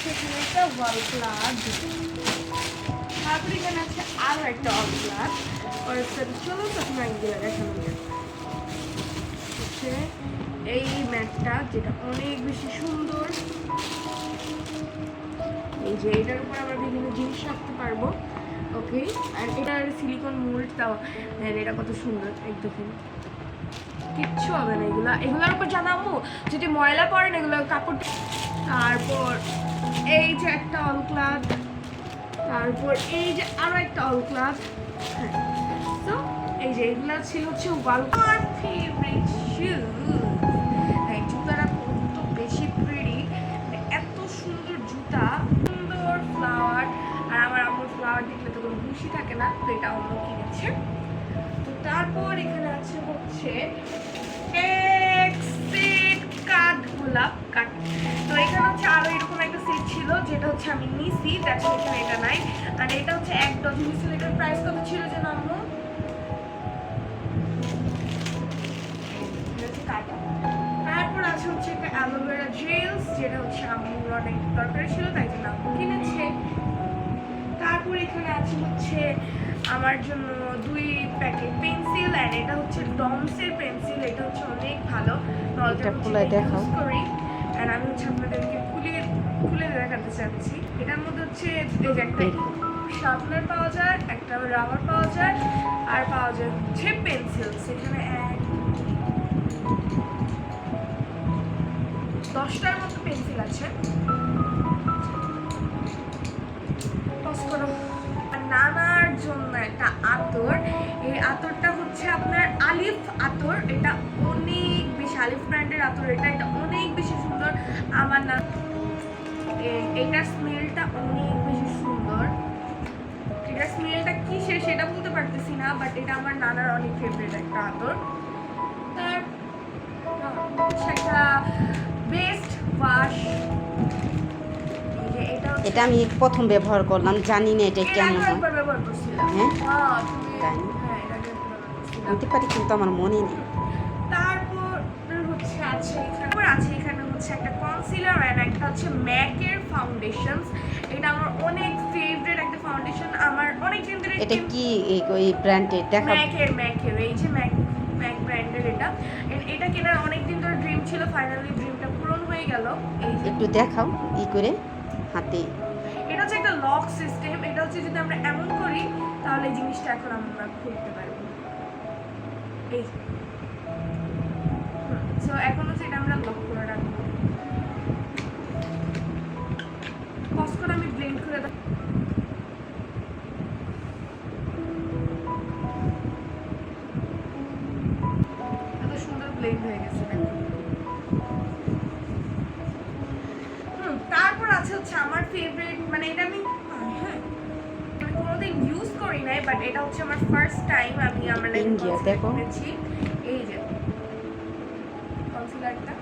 আছে এখানে একটা ওয়াল প্লাগ, তারপরে এখানে আছে আরো একটা ওয়াল প্লাগ। और চলো তখন আইডিয়া দেখানো যাক। হচ্ছে এই ম্যাটটা যেটা অনেক বেশি সুন্দর, এই যে এটার উপর আমরা বিভিন্ন জিনিস রাখতে পারবো। ওকে, আর এটার সিলিকন মোল্ড দাও, হ্যাঁ এটা কত সুন্দর একদম, কিচ্ছু হবে না এগুলোর উপর জানাবো যদি ময়লা পড়ে না এগুলো কাপড়। তারপর এই যে একটা অল ক্লাথ, তারপর এই যে আরো একটা অল ক্লাথ। হ্যাঁ, তো এই যে এগুলো ছিল হচ্ছে ওয়ালমার ফেভারিট শুজ। এই জুতাটা কত বেশি প্রিটি, এত সুন্দর জুতা, সুন্দর ফ্লাওয়ার। আর আমার আম্মুর ফ্লাওয়ার দেখলে তো কোনো খুশি থাকে না, তো এটা অন্য কিনেছে। তো তারপর এখানে আছে হচ্ছে কাঠ গোলাপ কাঠ। তো এখানে হচ্ছে আরো এরকম একটা সেট ছিল যেটা হচ্ছে আমি নিছি, দেখো এখানে এটা নাই। আর এটা হচ্ছে এক ডজন ছিল। এটার প্রাইস কত ছিল যে আম্মু? তারপর আছে হচ্ছে একটা অ্যালোভেরা জেলস, যেটা হচ্ছে আম্মুর অনেক দরকার ছিল, তাই জন্য আম্মু কিনেছে। তারপর এখানে আছে হচ্ছে আমার জন্য 2 প্যাকেট পেন্সিল, এন্ড এটা হচ্ছে ডমসের পেন্সিল। এটা হচ্ছে অনেক ভালো, এটা খুলে দেখাও। করি এন্ড আমি হচ্ছে আপনাদেরকে খুলে দেখাতে চাচ্ছি। এটার মধ্যে হচ্ছে এই যে একটা শার্পনার পাওয়া যায়, একটা রাবার পাওয়া যায়, আর পাওয়া যায় হচ্ছে পেন্সিল। সেখানে 10টার মতো পেন্সিল আছে। নানার জন্য একটা আতর, এই আতরটা হচ্ছে আপনার আলিফ আতর। এটা অনেক বেশি, আলিফ ব্র্যান্ডের আতর এটা, এটা অনেক বেশি সুন্দর। আমার না এটার স্মেলটা অনেক বেশি সুন্দর। এটার স্মেলটা কিসের সেটা বলতে পারতেছি না, বাট এটা আমার নানার অনেক ফেভারিট একটা আতর। তার একটা বেস্ট ওয়াশ, এটা আমি প্রথম ব্যবহার করলাম, জানি না এটা কেমন হয়। হ্যাঁ, বলতে পারি কিন্তু আমার মনে নেই। তারপর হচ্ছে এখানে হচ্ছে একটা কনসিলার আর একটা হচ্ছে ম্যাকের ফাউন্ডেশনস। এটা আমার অনেক ফেভারিট একটা ফাউন্ডেশন, আমার অনেক দিন ধরে। এটা কি এই ব্র্যান্ডের? দেখা ম্যাকের এই যে ম্যাক ব্র্যান্ডের এটা কেনার অনেক দিন ধরে ড্রিম ছিল, ফাইনালি ড্রিমটা পূরণ হয়ে গেল। এই যে একটু দেখাও করে হাতে। এটা হচ্ছে একটা লক সিস্টেম। এটা হচ্ছে যদি আমরা এমন করি তাহলে জিনিসটা এখন আমরা খুলতে পারবো। এই সো এখন হচ্ছে এটা আমরা লক করে রাখবো। পজ করে আমি ব্লেন্ড করে দেব। এত সুন্দর ব্লেন্ড হয়ে গেছে। তারপর আছে হচ্ছে আমার ফেভারিট, মানে এটা আমি কোনোদিন ইউজ করি নাই, বাট এটা হচ্ছে আমার ফার্স্ট টাইম আমি আমার লাইফে কিনেছি। এই যে কনসিলারটা,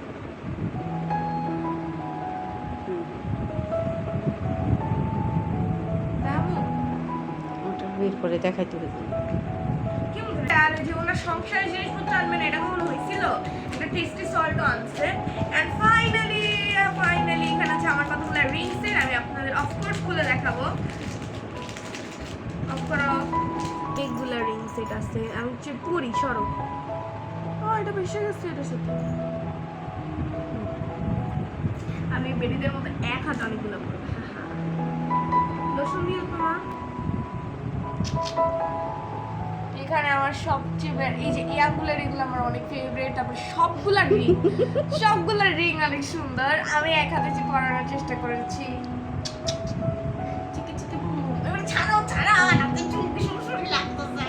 ওটা বের করে দেখাইতে হবে। কি বলতে আর যে ওনার সংসারের জিনিসপত্র আনবেন এটা কখনো হয়েছিল? এটা টেস্টি সল্টও আনছে। এন্ড ফাইনালি এখানে আছে আমার কতগুলো রিংসের, আমি আপনাদের অফকোর্স খুলে দেখাবো। এইগুলা রিং সেট আছে, আমি হচ্ছে পুরি সরো। এটা বেশি গেছে এটার সাথে। আমি বেরিদের মতো এক হাত অনেকগুলো করবো। লোশন দিয়ে তোমার এখানে আমার সবচেয়ে এই যে ইয়ারগুলো এগুলো আমার অনেক ফেভারিট। তারপর সবগুলা রিং অনেক সুন্দর। আমি এক হাতে পরানোর চেষ্টা করেছি। চিকি চিকি বুম বুম। এবার ছাড়া হাতে চুমকি সুরসুরি লাগতেছে।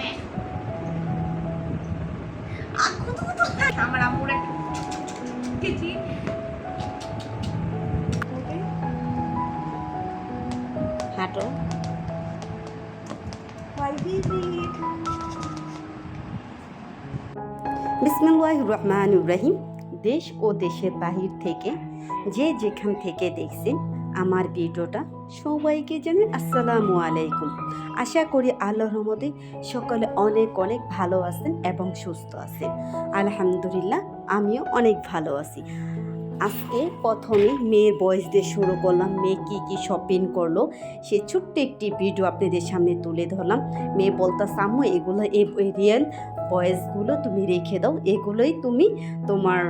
আমার আম্মুর একটা চিচি হাঁটো। বিসমিল্লাহির রহমানির রহিম। দেশ ও দেশের বাহির থেকে যে যেখান থেকে দেখছেন আমার ভিডিওটা, সবাইকে জানাই আসসালামু আলাইকুম। আশা করি আল্লাহর রহমতে সকলে অনেক অনেক ভালো আছেন এবং সুস্থ আছেন। আলহামদুলিল্লাহ, আমিও অনেক ভালো আছি। আজকে প্রথমে মেয়ের ভয়েস দিয়ে শুরু করলাম। মেয়ে কী কী শপিং করলো সে ছোট্ট একটি ভিডিও আপনাদের সামনে তুলে ধরলাম। মেয়ে বলতেছে আম্মু এগুলো এই রিয়েল ভয়েসগুলো তুমি রেখে দাও, এগুলোই তুমি তোমার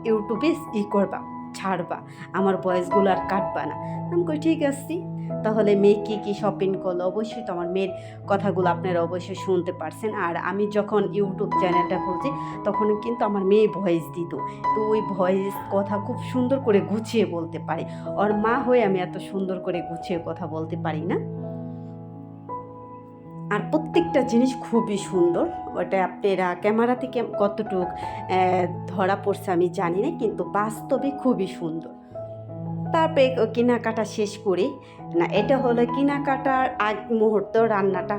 ইউটিউবে করবা, ছাড়বা, আমার ভয়েসগুলো আর কাটবা না। আমি কই ঠিক আছে। তাহলে মেয়ে কী কী শপিং করলো অবশ্যই তো আমার মেয়ের কথাগুলো আপনারা অবশ্যই শুনতে পারছেন। আর আমি যখন ইউটিউব চ্যানেলটা খুলছি তখন কিন্তু আমার মেয়ে ভয়েস দিত, তো ওই ভয়েস কথা খুব সুন্দর করে গুছিয়ে বলতে পারে। ওর মা হয়ে আমি এত সুন্দর করে গুছিয়ে কথা বলতে পারি না। আর প্রত্যেকটা জিনিস খুবই সুন্দর। ওটা আপনারা ক্যামেরা থেকে কতটুক ধরা পড়ছে আমি জানি না, কিন্তু বাস্তবে খুবই সুন্দর। তারপরে কেনাকাটা শেষ করে, না এটা হলো কেনাকাটার আগ মুহূর্ত, রান্নাটা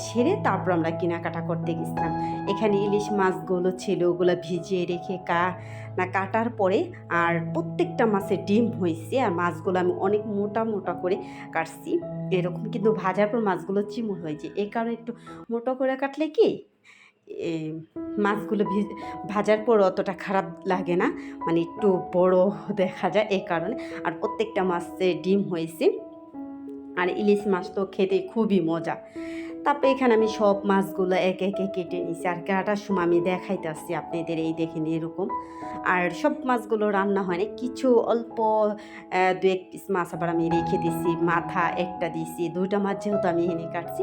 সেরে তারপর আমরা কেনাকাটা করতে গেছিলাম। এখানে ইলিশ মাছগুলো ছিল, ওগুলো ভিজিয়ে রেখে কাটার পরে আর প্রত্যেকটা মাছের ডিম হয়েছে। আর মাছগুলো আমি অনেক মোটা মোটা করে কাটছি এরকম, কিন্তু ভাজার পর মাছগুলো চিমড় হয়েছে, এই কারণে একটু মোটা করে কাটলে কি মাছগুলো ভাজার পর অতটা খারাপ লাগে না, মানে একটু বড় দেখা যায় এই কারণে। আর প্রত্যেকটা মাছে ডিম হয়েছে। আর ইলিশ মাছ তো খেতে খুবই মজা। তারপরে এখানে আমি সব মাছগুলো একে একে কেটে নিছি, আর কাটার সময় আমি দেখাইতে আসছি আপনাদের, এই দেখেন এরকম। আর সব মাছগুলো রান্না হয় না, কিছু অল্প দু এক পিস মাছ আবার আমি রেখে দিছি, মাথা একটা দিছি, দুইটা মাছ যেহেতু আমি এনে কাটছি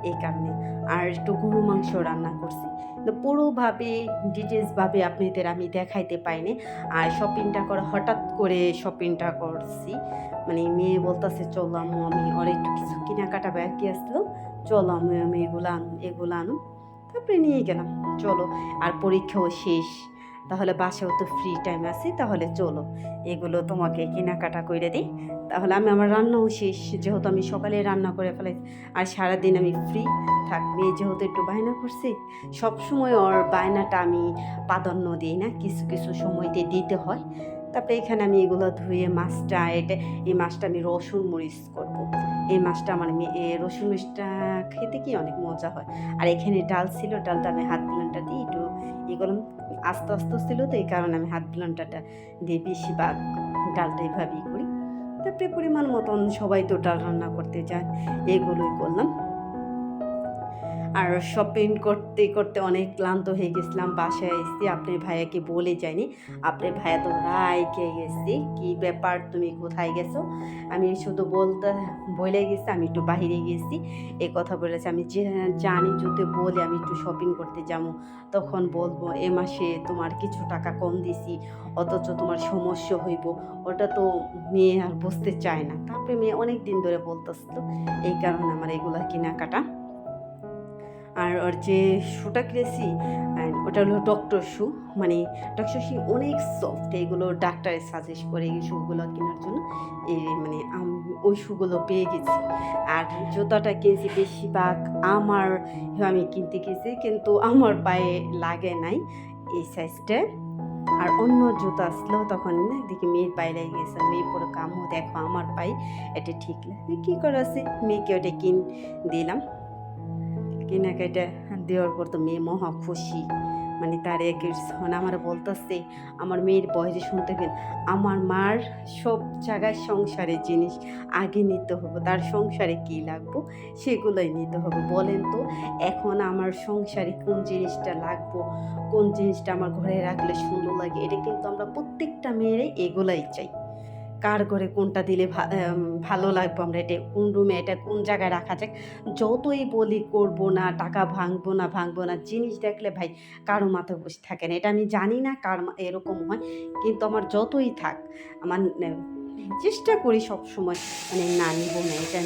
এই কারণে। আর একটু গরু মাংস রান্না করছি, তো পুরোভাবে ডিটেলসভাবে আপনাদের আমি দেখাইতে পাইনি। আর শপিংটা করে হঠাৎ করে শপিংটা করছি, মানে মেয়ে বলতেছে চলো আম্মু, আমি ওর একটু কিছু কেনাকাটা বাকি আসলো, চলো আমি এগুলো আনো। তারপরে নিয়ে গেলাম, চলো। আর পরীক্ষাও শেষ, তাহলে বাসাও তো ফ্রি টাইম আছে, তাহলে চলো এগুলো তোমাকে কেনাকাটা করে দিই। তাহলে আমার রান্নাও শেষ, যেহেতু আমি সকালে রান্না করে ফেলাই। আর সারাদিন আমি ফ্রি থাকবে, যেহেতু একটু বায়না করছি, সবসময় ওর বায়নাটা আমি প্রাধান্য দিই না, কিছু কিছু সময়তে দিতে হয়। তারপরে এখানে আমি এগুলো ধুয়ে মাছটা, এই মাছটা আমি রসুন মরিচ করবো। এই মাছটা আমার রসুন মরিচটা খেতে কি অনেক মজা হয়। আর এখানে ডাল ছিল, ডালটা আমি হাত ব্লেন্ডার দিয়ে একটু এগুলো আস্তে আস্তে ছিল, তো এই কারণে আমি হাত ব্লেন্ডারটা দিয়ে বেশিরভাগ ডালটা এইভাবেই করি। তারপরে পরিমাণ মতন সবাই তো ডাল রান্না করতে চায়, এগুলোই করলাম। আর শপিং করতে করতে অনেক ক্লান্ত হয়ে গেছিলাম, বাসায় এসেছি। আপনার ভাইয়াকে বলে যায়নি, আপনার ভাইয়া তো রাইকে গেছি, কি ব্যাপার তুমি কোথায় গেছো। আমি শুধু বলে গেছি আমি একটু বাহিরে গেছি, এই কথা বলেছে। আমি যে জানি যদি বলে আমি একটু শপিং করতে যাবো, তখন বলবো এ মাসে তোমার কিছু টাকা কম দিছি, অথচ তোমার সমস্যা হইব, ওটা তো মেয়ে আর বুঝতে চায় না। তারপরে মেয়ে অনেক দিন ধরে বলতেছিল, এই কারণে আমার এগুলা কেনাকাটা। আর ওর যে শুটা কিনেছি ওটা হলো ডক্টর শু, মানে ডক্টর শু অনেক সফট, এগুলো ডাক্তারের সাজেস্ট করে এই শুগুলো কেনার জন্য, এই মানে ওই শুগুলো পেয়ে গেছি। আর জুতাটা কিনছি বেশিরভাগ আমি কিনতে গেছি, কিন্তু আমার পায়ে লাগে নাই এই সাইজটা। আর অন্য জুতো আসলেও তখন দেখি মেয়ের পায়ে লেগে গেছে, মেয়ে পুরো কামও দেখো আমার পায়ে, এটা ঠিক লাগে কী করে আছে, মেয়েকে ওটা দিলাম। কেনাকাটা দেওয়ার পর তো মেয়ে মহা খুশি, মানে তার আমার বলতেছে, আমার মেয়ের বয়সে শুনতে পেন, আমার মার সব জায়গায় সংসারের জিনিস আগে নিতে হবে, তার সংসারে কী লাগবো সেগুলোই নিতে হবে। বলেন তো এখন আমার সংসারে কোন জিনিসটা লাগবো, কোন জিনিসটা আমার ঘরে রাখলে সুন্দর লাগে, এটা কিন্তু আমরা প্রত্যেকটা মেয়েরাই এগুলাই চাই। কার ঘরে কোনটা দিলে ভালো লাগবে, আমরা এটা কোন রুমে, এটা কোন জায়গায় রাখা যায়। যতই বলি করবো না, টাকা ভাঙবো না, জিনিস দেখলে ভাই কারো মাথায় বসে থাকে না। এটা আমি জানি না কার এরকম হয়, কিন্তু আমার যতই থাক আমার চেষ্টা করি সব সময়, মানে না নিব না, এটা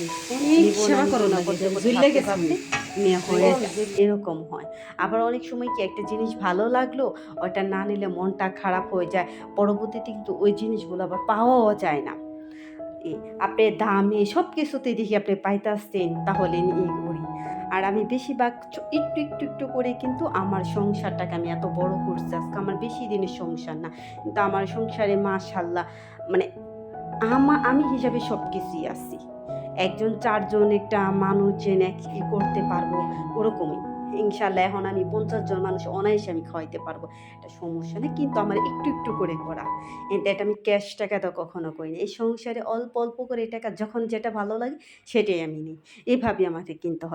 এরকম হয়। আবার অনেক সময় কি একটা জিনিস ভালো লাগলো, ওটা না নিলে মনটা খারাপ হয়ে যায়, পরবর্তীতে কিন্তু ওই জিনিসগুলো আবার পাওয়াও যায় না। আপনি দামে সব কিছুতে দেখি আপনি পাইতে আসছেন, তাহলে নিয়ে করি। আর আমি বেশিরভাগ একটু করে কিন্তু আমার সংসারটাকে আমি এত বড় করছি। আজকে আমার বেশি দিনের সংসার না, কিন্তু আমার সংসারে মাশাআল্লাহ, মানে আমি হিসাবে সব কিছুই আছি। একজন চারজন একটা মানুষ জেনে কি করতে পারবো ওরকমই। ইনশাল্লাহ এখন আমি 50 জন মানুষ অনায়াসে আমি খাওয়াইতে পারবো, এটা সমস্যা নেই। কিন্তু আমার একটু একটু করে করা, এটা আমি ক্যাশ টাকা তো কখনো করি না। এই সংসারে অল্প অল্প করে টাকা যখন যেটা ভালো লাগে সেটাই আমি নিই, এভাবে আমাকে কিনতে হয়।